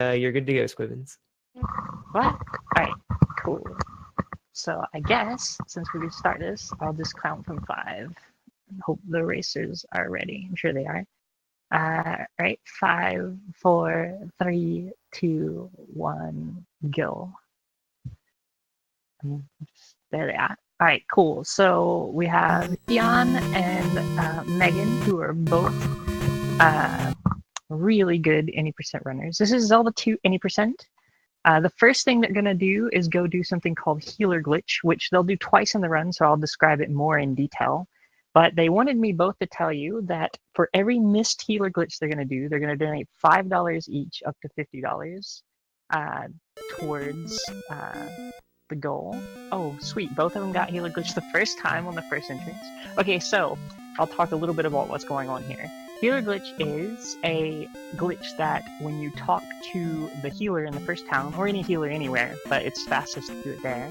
You're good to go, Squibbins. What? Alright, cool. So I guess, since we can start this, I'll just count from 5. Hope the racers are ready. I'm sure they are. Right, 5, 4, 3, 2, 1, go. There they are. Alright, cool. So we have Ian and Megan, who are both really good 80% runners. This is Zelda 2 80%. The first thing they're going to do is go do something called Healer Glitch, which they'll do twice in the run, so I'll describe it more in detail. But they wanted me both to tell you that for every missed Healer Glitch they're going to do, they're going to donate $5 each, up to $50, towards the goal. Oh, sweet. Both of them got Healer Glitch the first time on the first entrance. Okay, so I'll talk a little bit about what's going on here. Healer Glitch is a glitch that when you talk to the healer in the first town, or any healer anywhere, but it's fastest to do it there,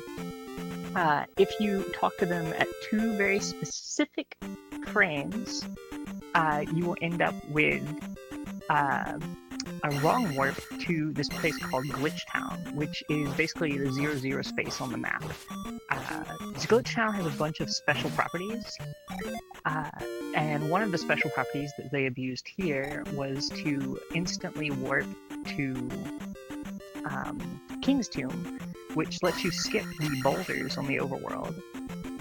if you talk to them at 2 very specific frames, you will end up with a wrong warp to this place called Glitch Town, which is basically the 0, space on the map. This Glitch Town has a bunch of special properties, and one of the special properties that they abused here was to instantly warp to King's Tomb, which lets you skip the boulders on the overworld.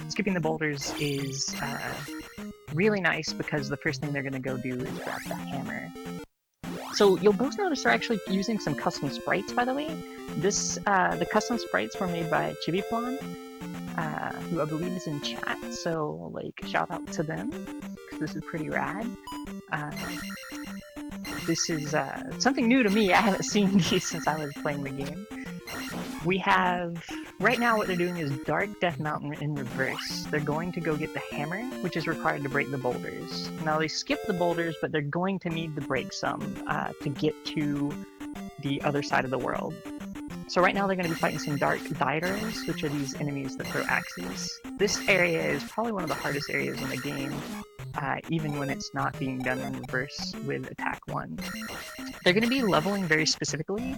Skipping the boulders is really nice because the first thing they're going to go do is grab the hammer. So you'll both notice they're actually using some custom sprites, by the way. The custom sprites were made by Chiviplan, who I believe is in chat, so like shout out to them, because this is pretty rad. This is something new to me. I haven't seen these since I was playing the game. We have, right now what they're doing is Dark Death Mountain in reverse. They're going to go get the hammer, which is required to break the boulders. Now they skip the boulders, but they're going to need to break some to get to the other side of the world. So right now they're going to be fighting some Dark Diders, which are these enemies that throw axes. This area is probably one of the hardest areas in the game, even when it's not being done in reverse with attack 1. They're going to be leveling very specifically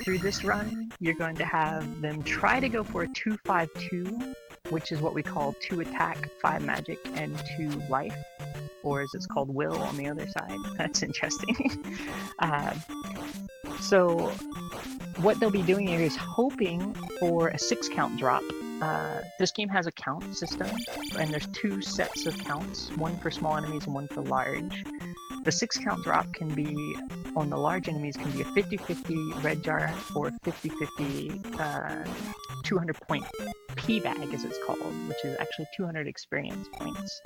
through this run. You're going to have them try to go for a 2-5-2, which is what we call 2 attack, 5 magic, and 2 life, or as it's called, will on the other side. That's interesting. So what they'll be doing here is hoping for a 6 count drop. This game has a count system, and there's 2 sets of counts, one for small enemies and one for large. The 6 count drop can be, on the large enemies, can be a 50-50 red jar or 50-50 200 point P-bag, as it's called, which is actually 200 experience points.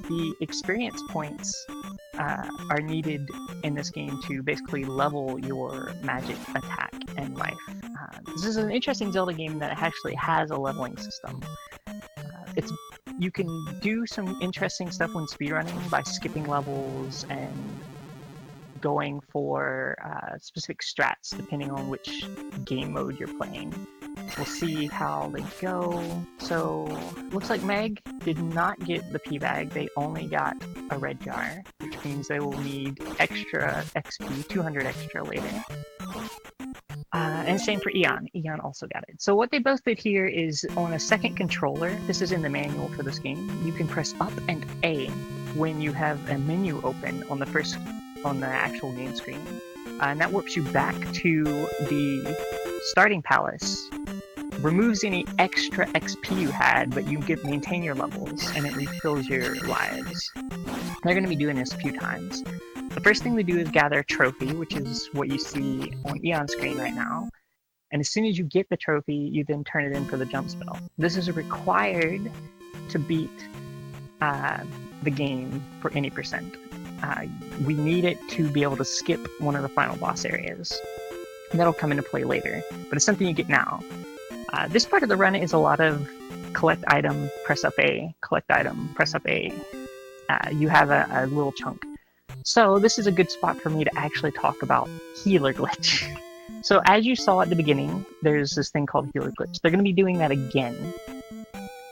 The experience points are needed in this game to basically level your magic, attack, and life. This is an interesting Zelda game that actually has a leveling system. You can do some interesting stuff when speedrunning by skipping levels and going for specific strats depending on which game mode you're playing. We'll see how they go. So, looks like Meg did not get the P-bag. They only got a red jar, which means they will need extra XP, 200 extra later. And same for Eon. Eon also got it. So what they both did here is on a second controller, this is in the manual for this game, you can press up and A when you have a menu open on the actual game screen. And that warps you back to the starting palace, removes any extra XP you had, but you maintain your levels, and it refills your lives. They're going to be doing this a few times. The first thing they do is gather a trophy, which is what you see on Eon's screen right now. And as soon as you get the trophy, you then turn it in for the jump spell. This is required to beat the game for any percent. We need it to be able to skip one of the final boss areas. And that'll come into play later, but it's something you get now. This part of the run is a lot of collect item, press up A, collect item, press up A. You have a little chunk. So this is a good spot for me to actually talk about Healer Glitch. So as you saw at the beginning, there's this thing called Healer Glitch. They're going to be doing that again.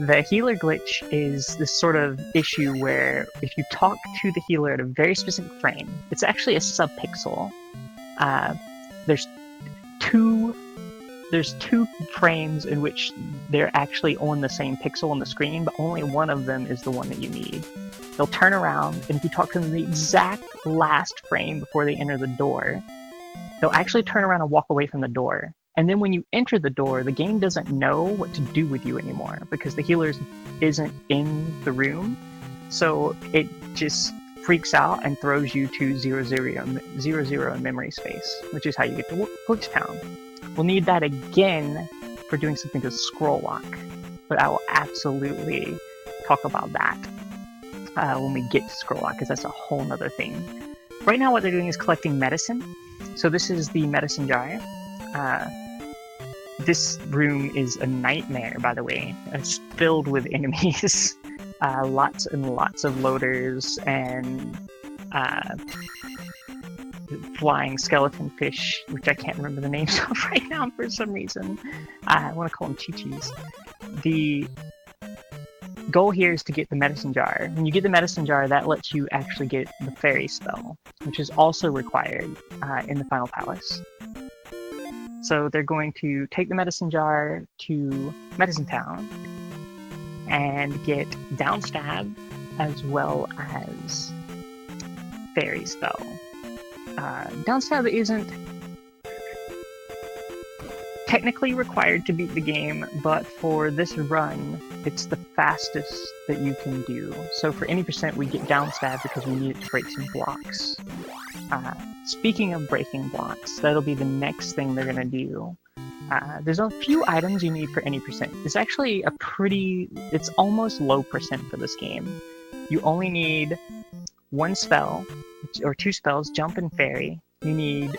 The Healer Glitch is this sort of issue where if you talk to the healer at a very specific frame, it's actually a subpixel. There's two frames in which they're actually on the same pixel on the screen, but only one of them is the one that you need. They'll turn around, and if you talk to them the exact last frame before they enter the door, they'll actually turn around and walk away from the door. And then when you enter the door, the game doesn't know what to do with you anymore because the healer isn't in the room. So it just freaks out and throws you to 0-0 in memory space, which is how you get to Glitch Town. We'll need that again for doing something to scroll lock, but I will absolutely talk about that when we get to scroll lock, because that's a whole nother thing. Right now what they're doing is collecting medicine. So this is the medicine jar. This room is a nightmare, by the way. It's filled with enemies. Lots and lots of loaders and flying skeleton fish, which I can't remember the names of right now for some reason. I want to call them Chi-Chis. The goal here is to get the medicine jar. When you get the medicine jar, that lets you actually get the fairy spell, which is also required in the final palace. So they're going to take the medicine jar to Medicine Town and get downstab as well as fairy spell. Downstab isn't technically required to beat the game, but for this run, it's the fastest that you can do. So for any percent, we get downstab because we need it to break some blocks. Speaking of breaking blocks, that'll be the next thing they're gonna do. There's a few items you need for any percent. It's actually it's almost low percent for this game. You only need one spell, or two spells, jump and fairy. You need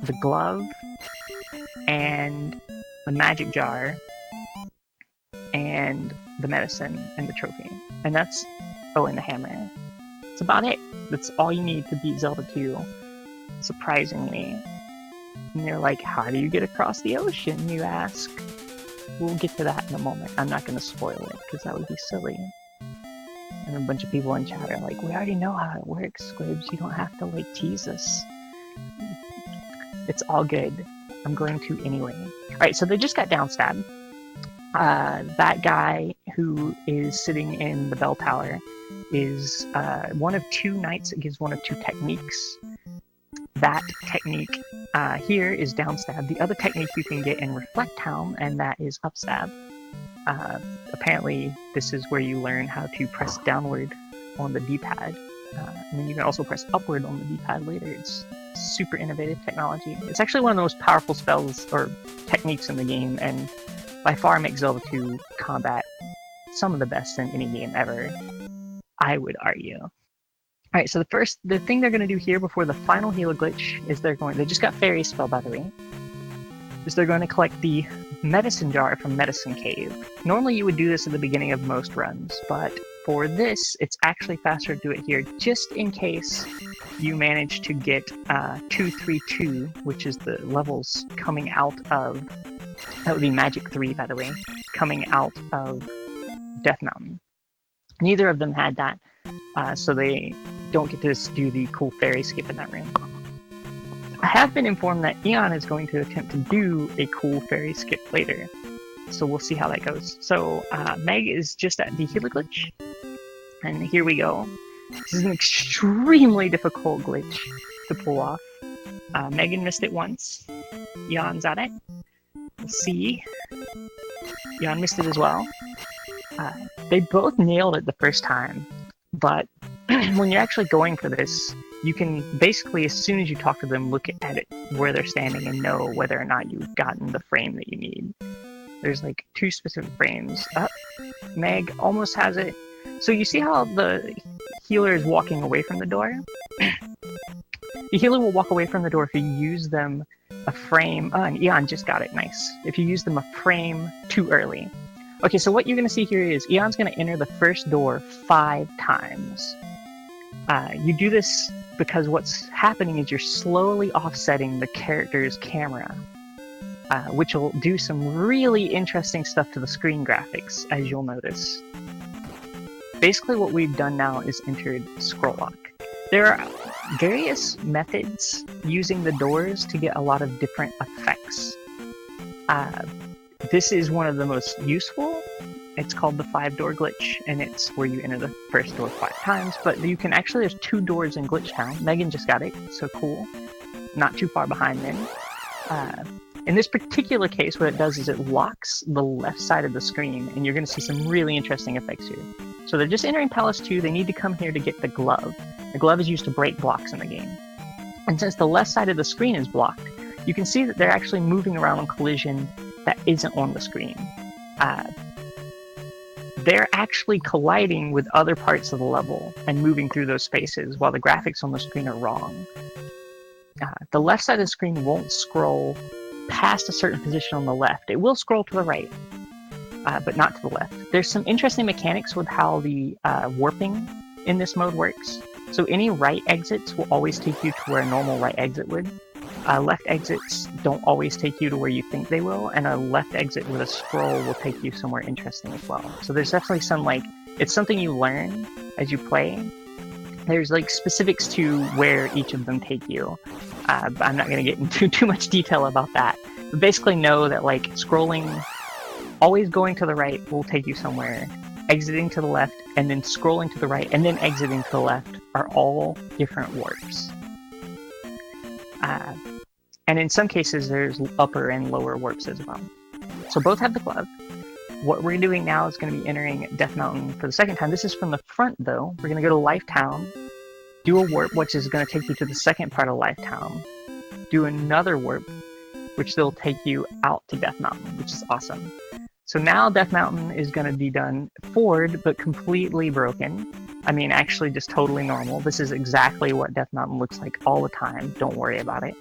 the glove, and the magic jar, and the medicine, and the trophy. And that's, and the hammer. That's about it. That's all you need to beat Zelda 2, surprisingly. And you're like, how do you get across the ocean, you ask? We'll get to that in a moment. I'm not going to spoil it, because that would be silly. And a bunch of people in chat are like, we already know how it works, Squibs. You don't have to, tease us. It's all good. I'm going to anyway. Alright, so they just got downstab. That guy who is sitting in the bell tower is one of two knights that gives one of two techniques. That technique here is downstab. The other technique you can get in Reflect Helm, and that is upstab. Apparently, this is where you learn how to press downward on the D-pad. And then you can also press upward on the D-pad later. It's super innovative technology. It's actually one of the most powerful spells or techniques in the game, and by far makes Zelda 2 combat some of the best in any game ever, I would argue. Alright, so the thing they're going to do here before the final healer glitch is they just got fairy spell, by the way, is they're going to collect the medicine jar from Medicine Cave. Normally you would do this at the beginning of most runs, but for this, it's actually faster to do it here, just in case you manage to get 232, which is the levels coming out of, that would be Magic 3, by the way, coming out of Death Mountain. Neither of them had that, so they don't get to do the cool fairy skip in that room. I have been informed that Eon is going to attempt to do a cool fairy skip later, so we'll see how that goes. So Meg is just at the healer glitch, and here we go. This is an extremely difficult glitch to pull off. Megan missed it once. Eon's at it. We'll see. Eon missed it as well. They both nailed it the first time, but when you're actually going for this, you can basically, as soon as you talk to them, look at it where they're standing and know whether or not you've gotten the frame that you need. There's two specific frames. Meg almost has it. So you see how the healer is walking away from the door? The healer will walk away from the door if you use them a frame. And Eon just got it, nice. If you use them a frame too early. Okay, so what you're going to see here is Eon's going to enter the first door 5 times. You do this because what's happening is you're slowly offsetting the character's camera, which will do some really interesting stuff to the screen graphics, as you'll notice. Basically what we've done now is entered scroll lock. There various methods using the doors to get a lot of different effects. This is one of the most useful. It's called the 5-door glitch, and it's where you enter the first door 5 times, but you can actually, there's 2 doors in Glitch Town. Megan just got it, so cool. Not too far behind then. In this particular case, what it does is it locks the left side of the screen, and you're going to see some really interesting effects here. So they're just entering Palace 2, they need to come here to get the glove. The glove is used to break blocks in the game. And since the left side of the screen is blocked, you can see that they're actually moving around on collision that isn't on the screen. They're actually colliding with other parts of the level and moving through those spaces while the graphics on the screen are wrong. The left side of the screen won't scroll past a certain position on the left. It will scroll to the right, but not to the left. There's some interesting mechanics with how the warping in this mode works. So any right exits will always take you to where a normal right exit would. Left exits don't always take you to where you think they will, and a left exit with a scroll will take you somewhere interesting as well. So there's definitely some, like, it's something you learn as you play. There's, like, specifics to where each of them take you. But I'm not going to get into too much detail about that. But basically know that, like, scrolling, always going to the right will take you somewhere, exiting to the left, and then scrolling to the right, and then exiting to the left are all different warps. And in some cases, there's upper and lower warps as well. So both have the glove. What we're doing now is going to be entering Death Mountain for the second time. This is from the front, though. We're going to go to Life Town, do a warp, which is going to take you to the second part of Life Town, do another warp, which will take you out to Death Mountain, which is awesome. So now Death Mountain is going to be done forward, but completely broken. I mean, actually just totally normal. This is exactly what Death Mountain looks like all the time. Don't worry about it.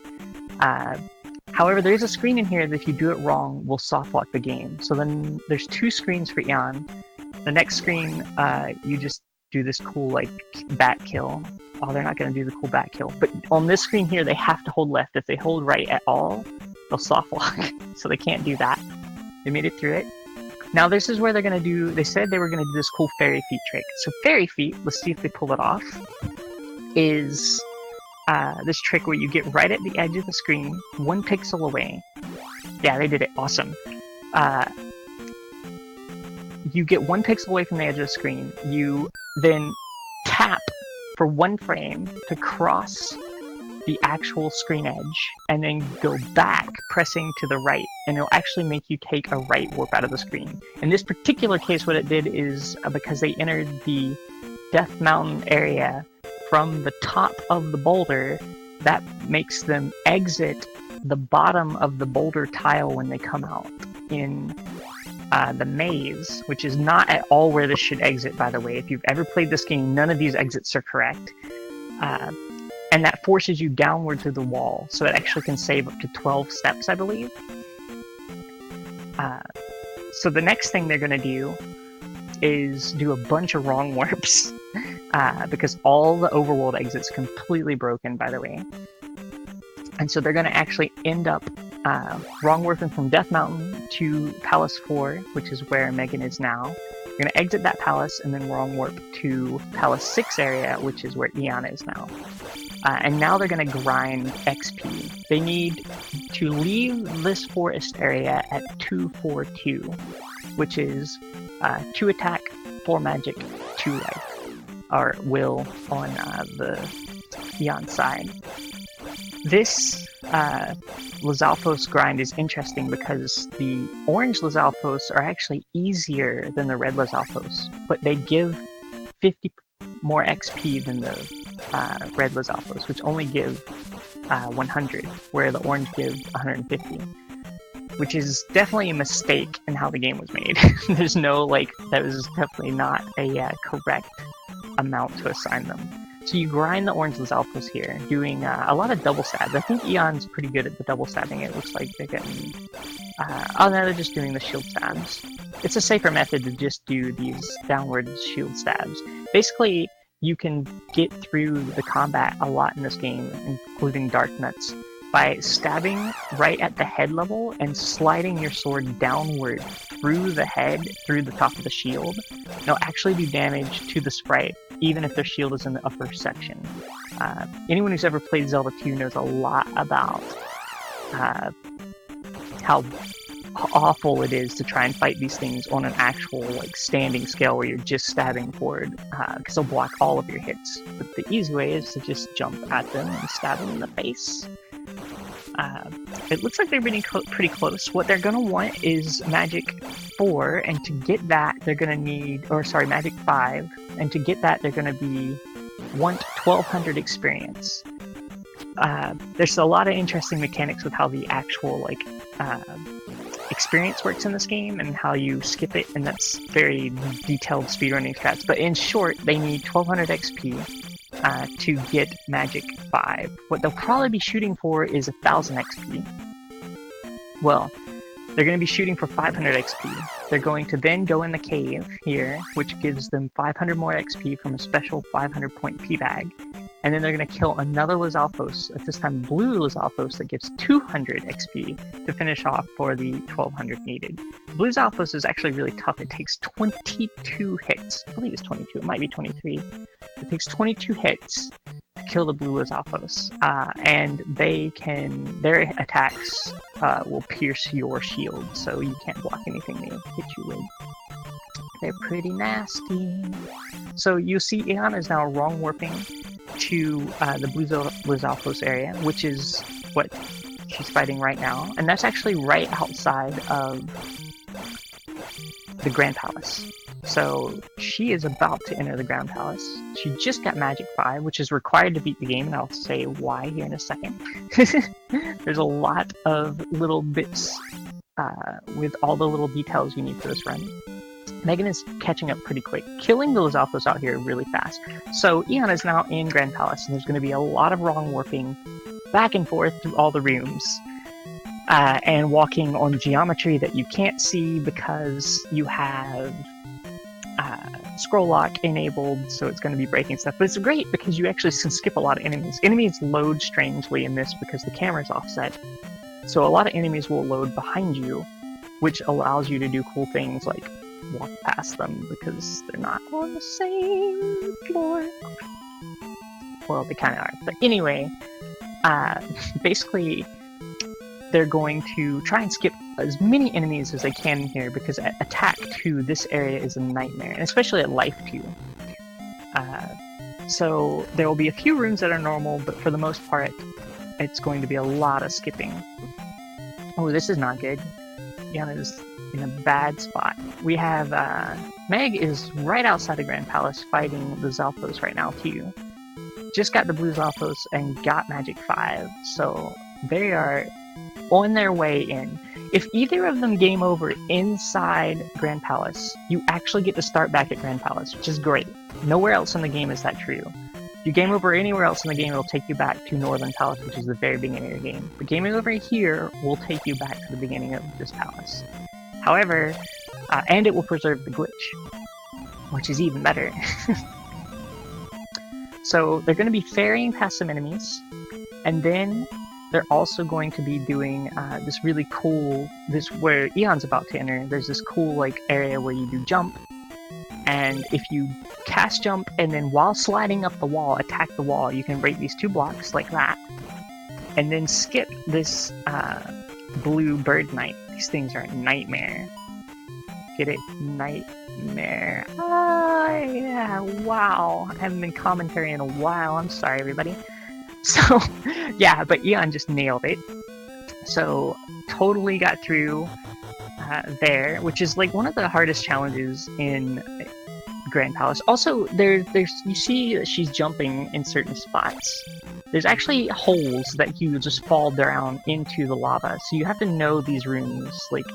However, there's a screen in here that if you do it wrong, will soft lock the game. So then there's 2 screens for Eon. The next screen, you just do this cool, like, bat kill. Oh, they're not going to do the cool bat kill. But on this screen here, they have to hold left. If they hold right at all, they'll soft lock. So they can't do that. They made it through it. Now this is where they're going to do, they said they were going to do this cool fairy feet trick. So fairy feet, let's see if they pull it off, is this trick where you get right at the edge of the screen, 1 pixel away. Yeah, they did it. Awesome. You get 1 pixel away from the edge of the screen. You then tap for 1 frame to cross the actual screen edge, and then go back, pressing to the right, and it'll actually make you take a right warp out of the screen. In this particular case, what it did is, because they entered the Death Mountain area from the top of the boulder, that makes them exit the bottom of the boulder tile when they come out in the maze, which is not at all where this should exit, by the way. If you've ever played this game, none of these exits are correct. And that forces you downward through the wall, so it actually can save up to 12 steps, I believe. So the next thing they're going to do is do a bunch of wrong warps, because all the overworld exits completely broken, by the way. And so they're going to actually end up wrong warping from Death Mountain to Palace 4, which is where Megan is now. You're going to exit that palace and then wrong warp to Palace 6 area, which is where Eon is now. And now they're going to grind XP. They need to leave this forest area at 242, which is 2 attack, 4 magic, 2 life, or will on the Eon side. This Lizalfos grind is interesting because the orange Lizalfos are actually easier than the red Lizalfos, but they give 50 more XP than the red Lizalfos, which only give 100, where the orange give 150, which is definitely a mistake in how the game was made. There's no, like, that was definitely not a correct amount to assign them. So you grind the orange Lizalfos here, doing a lot of double stabs. I think Eon's pretty good at the double stabbing. It looks like they're getting... oh, no, they're just doing the shield stabs. It's a safer method to just do these downward shield stabs. Basically, you can get through the combat a lot in this game, including Dark Nuts, by stabbing right at the head level and sliding your sword downward through the head, through the top of the shield. It'll actually do damage to the sprite, even if their shield is in the upper section. Anyone who's ever played Zelda 2 knows a lot about how awful it is to try and fight these things on an actual like standing scale where you're just stabbing forward, because they'll block all of your hits. But the easy way is to just jump at them and stab them in the face. It looks like they're getting pretty close. What they're gonna want is Magic 4, and to get that they're gonna need, or sorry, Magic 5, and to get that they're gonna want 1200 experience. There's a lot of interesting mechanics with how the actual like experience works in this game and how you skip it, and that's very detailed speedrunning strats. But in short, they need 1200 XP to get Magic 5. What they'll probably be shooting for is 1000 XP. Well, they're going to be shooting for 500 XP. They're going to then go in the cave here, which gives them 500 more XP from a special 500 point P bag. And then they're going to kill another Lizalfos, at this time blue Lizalfos, that gives 200 XP to finish off for the 1200 needed. Blue Lizalfos is actually really tough. It takes 22 hits. I believe it's 22. It might be 23. It takes 22 hits to kill the blue Lizalfos. And their attacks will pierce your shield, so you can't block anything they hit you with. They're pretty nasty. So you see Eon is now wrong warping to the blue Lizalfos area, which is what she's fighting right now. And that's actually right outside of the Grand Palace. So she is about to enter the Grand Palace. She just got Magic 5, which is required to beat the game, and I'll say why here in a second. There's a lot of little bits with all the little details you need for this run. Megan is catching up pretty quick, killing the Lizalfos out here really fast. So Eon is now in Grand Palace, and there's going to be a lot of wrong warping back and forth through all the rooms, and walking on geometry that you can't see because you have scroll lock enabled, so it's going to be breaking stuff. But it's great because you actually can skip a lot of enemies. Enemies load strangely in this because the camera's offset. So a lot of enemies will load behind you, which allows you to do cool things like walk past them because they're not on the same floor. Well, they kind of are. But anyway, basically, they're going to try and skip as many enemies as they can in here because attack to this area is a nightmare, and especially at life 2. So there will be a few rooms that are normal, but for the most part, it's going to be a lot of skipping. Oh, this is not good. Yana is in a bad spot. We have Meg is right outside the Grand Palace fighting the Zalfos right now too. Just got the blue Zalfos and got Magic 5, so they are on their way in. If either of them game over inside Grand Palace, you actually get to start back at Grand Palace, which is great. Nowhere else in the game is that true. If you game over anywhere else in the game, it'll take you back to Northern Palace, which is the very beginning of the game. But gaming over here will take you back to the beginning of this palace. However, and it will preserve the glitch, which is even better. So they're going to be ferrying past some enemies, and then they're also going to be doing this really cool, where Eon's about to enter, there's this cool like area where you do jump, and if you cast jump and then while sliding up the wall, attack the wall, you can break these 2 blocks like that, and then skip this blue bird knight. These things are a nightmare. Get it? Nightmare. Yeah, wow. I haven't been commentary in a while. I'm sorry, everybody. So, yeah, but Eon just nailed it. So, totally got through there, which is like one of the hardest challenges in Grand Palace. Also, there's you see that she's jumping in certain spots. There's actually holes that you just fall down into the lava, so you have to know these rooms. Like,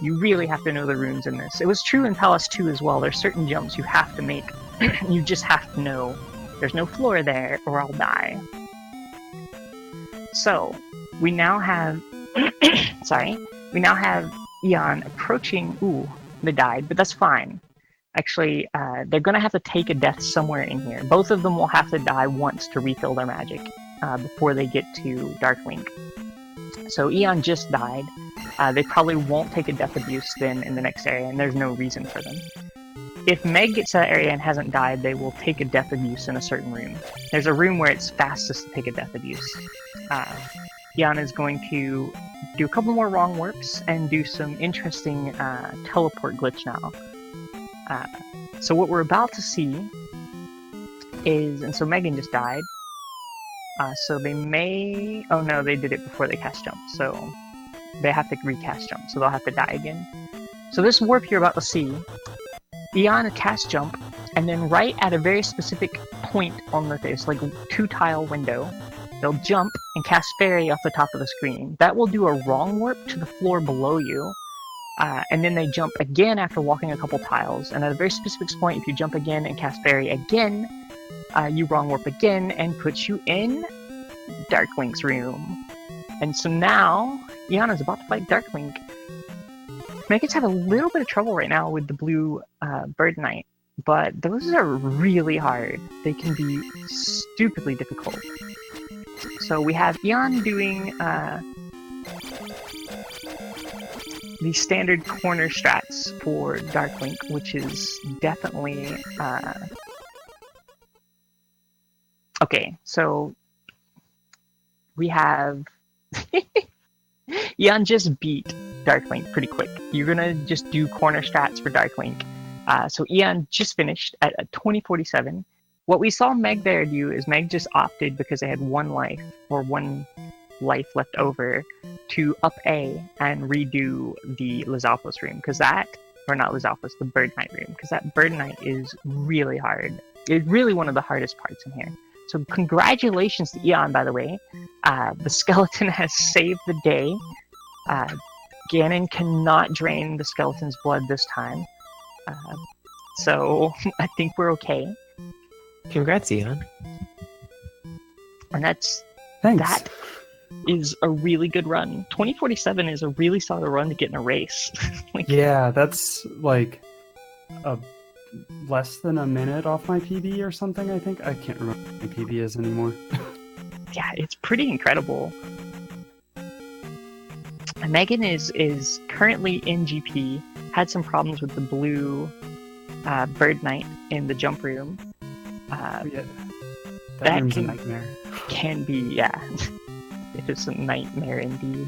you really have to know the rooms in this. It was true in Palace 2 as well. There's certain jumps you have to make. You just have to know there's no floor there or I'll die. So, we now have we now have Eon approaching. Ooh, they died, but that's fine. Actually, they're going to have to take a death somewhere in here. Both of them will have to die once to refill their magic before they get to Dark Link. So Eon just died. They probably won't take a death abuse then in the next area, and there's no reason for them. if Meg gets to that area and hasn't died, they will take a death abuse in a certain room. There's a room where it's fastest to take a death abuse. Ian is going to do a couple more wrong warps and do some interesting teleport glitch now. So what we're about to see is, and so Megan just died. So they may, oh no, they did it before they cast jump, so they have to recast jump, so they'll have to die again. So this warp you're about to see, Ian cast jump, and then right at a very specific point on the face, like a 2-tile window, they'll jump and cast fairy off the top of the screen. That will do a wrong warp to the floor below you, and then they jump again after walking a couple tiles, and at a very specific point, if you jump again and cast fairy again, you wrong warp again and puts you in Darklink's room. And so now, Iana's about to fight Darklink. Megan's had a little bit of trouble right now with the blue Bird Knight, but those are really hard. They can be stupidly difficult. So we have Ian doing the standard corner strats for Darklink, which is definitely... Okay, so we have... Ian just beat Darklink pretty quick. You're gonna just do corner strats for Darklink. So Ian just finished at 2047. What we saw Meg there do is Meg just opted, because they had one life left over, to up A and redo the Lizalfos room, because that, or not Lizalfos, the Bird Knight room, because that Bird Knight is really hard. It's really one of the hardest parts in here. So congratulations to Ian, by the way. The skeleton has saved the day. Ganon cannot drain the skeleton's blood this time. So I think we're okay. Congrats, Ian. And Thanks. that is a really good run. 2047 is a really solid run to get in a race. Like, Yeah, that's like less than a minute off my PB or something, I think. I can't remember what my PB is anymore. yeah, it's pretty incredible. And Megan is currently in GP, had some problems with the blue Bird Knight in the jump room. Yeah, that room's a nightmare. Can be, yeah. It is a nightmare indeed.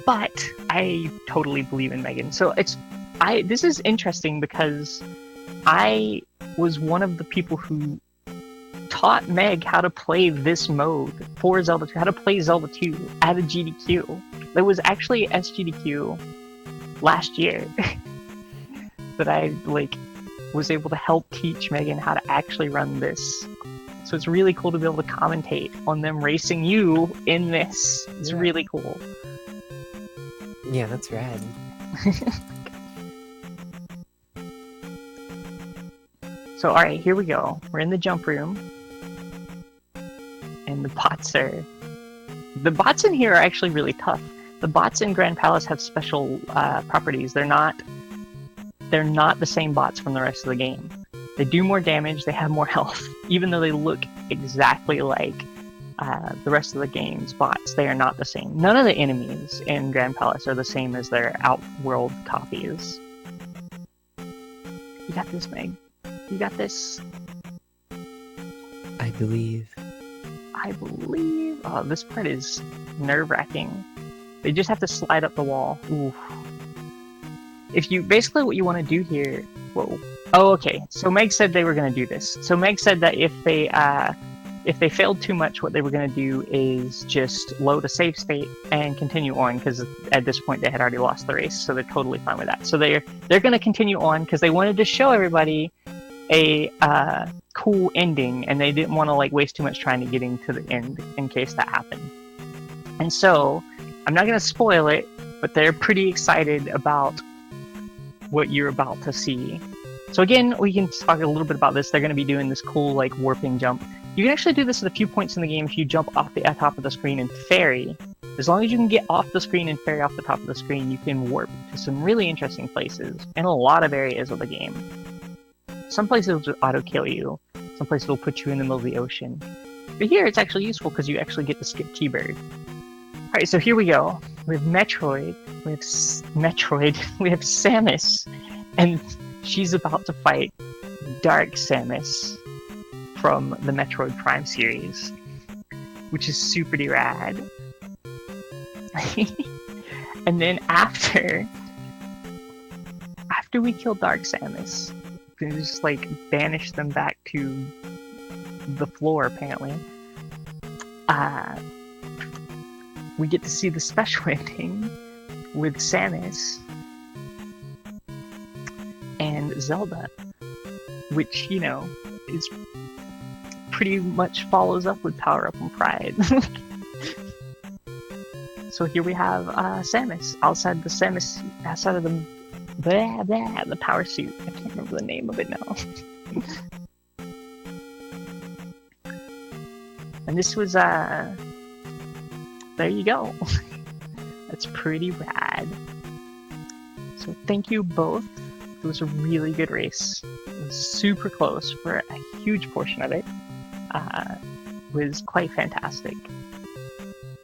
But I totally believe in Megan. So this is interesting because I was one of the people who taught Meg how to play this mode for Zelda 2, how to play Zelda 2 at a GDQ. There was actually SGDQ last year that I was able to help teach Megan how to actually run this. So it's really cool to be able to commentate on them racing you in this. It's really cool. Yeah, that's rad. So alright, here we go. We're in the jump room. And the bots in here are actually really tough. The bots in Grand Palace have special properties. They're not the same bots from the rest of the game. They do more damage, they have more health. Even though they look exactly like the rest of the game's bots, they are not the same. None of the enemies in Grand Palace are the same as their Outworld copies. You got this, Meg. You got this. I believe. Oh, this part is nerve-wracking. They just have to slide up the wall. Ooh. Basically what you want to do here... Whoa. Oh, okay. So Meg said they were going to do this. So Meg said that if they failed too much, what they were going to do is just load a save state and continue on, because at this point they had already lost the race, so they're totally fine with that. So they're going to continue on because they wanted to show everybody a cool ending, and they didn't want to waste too much trying to getting to the end in case that happened. And so I'm not going to spoil it, but they're pretty excited about what you're about to see. So again, we can talk a little bit about this. They're going to be doing this cool warping jump. You can actually do this at a few points in the game if you jump off the top of the screen and fairy. As long as you can get off the screen and fairy off the top of the screen, you can warp to some really interesting places in a lot of areas of the game. Some places will just auto-kill you. Some places will put you in the middle of the ocean. But here it's actually useful because you actually get to skip T-Bird. Alright, so here we go. We have Metroid, we have Samus, and she's about to fight Dark Samus from the Metroid Prime series, which is super rad. And then after we kill Dark Samus, we just like banish them back to the floor apparently. We get to see the special ending with Samus and Zelda, which, you know, is pretty much follows up with Power Up and Pride. So here we have Samus outside of the the power suit. I can't remember the name of it now. And this was there you go. That's pretty rad. So thank you both. It was a really good race. It was super close for a huge portion of it. Was quite fantastic.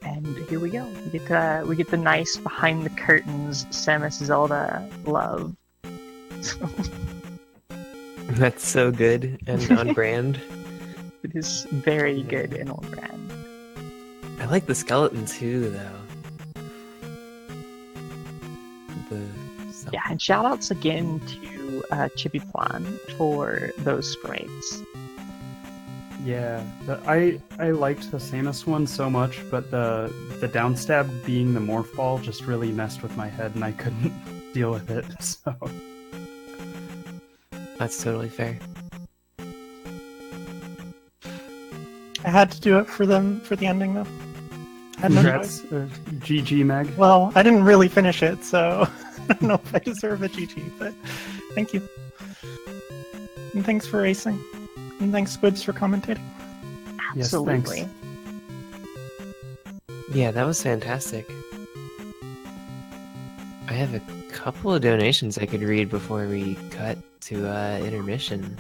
And here we go. We get the nice behind the curtains Samus Zelda love. That's so good and on brand. It is very good and on brand. I like the skeleton too, though. Yeah, and shoutouts again to Chippy Plan for those sprites. Yeah, I liked the Samus one so much, but the downstab being the morph ball just really messed with my head, and I couldn't deal with it. So That's totally fair. I had to do it for them for the ending though. I had no congrats, choice. GG Meg. Well, I didn't really finish it, so I don't know if I deserve a GG, but thank you. And thanks for racing. And thanks, Squibs, for commentating. Absolutely. Yes, Yeah, that was fantastic. I have a couple of donations I could read before we cut to intermission.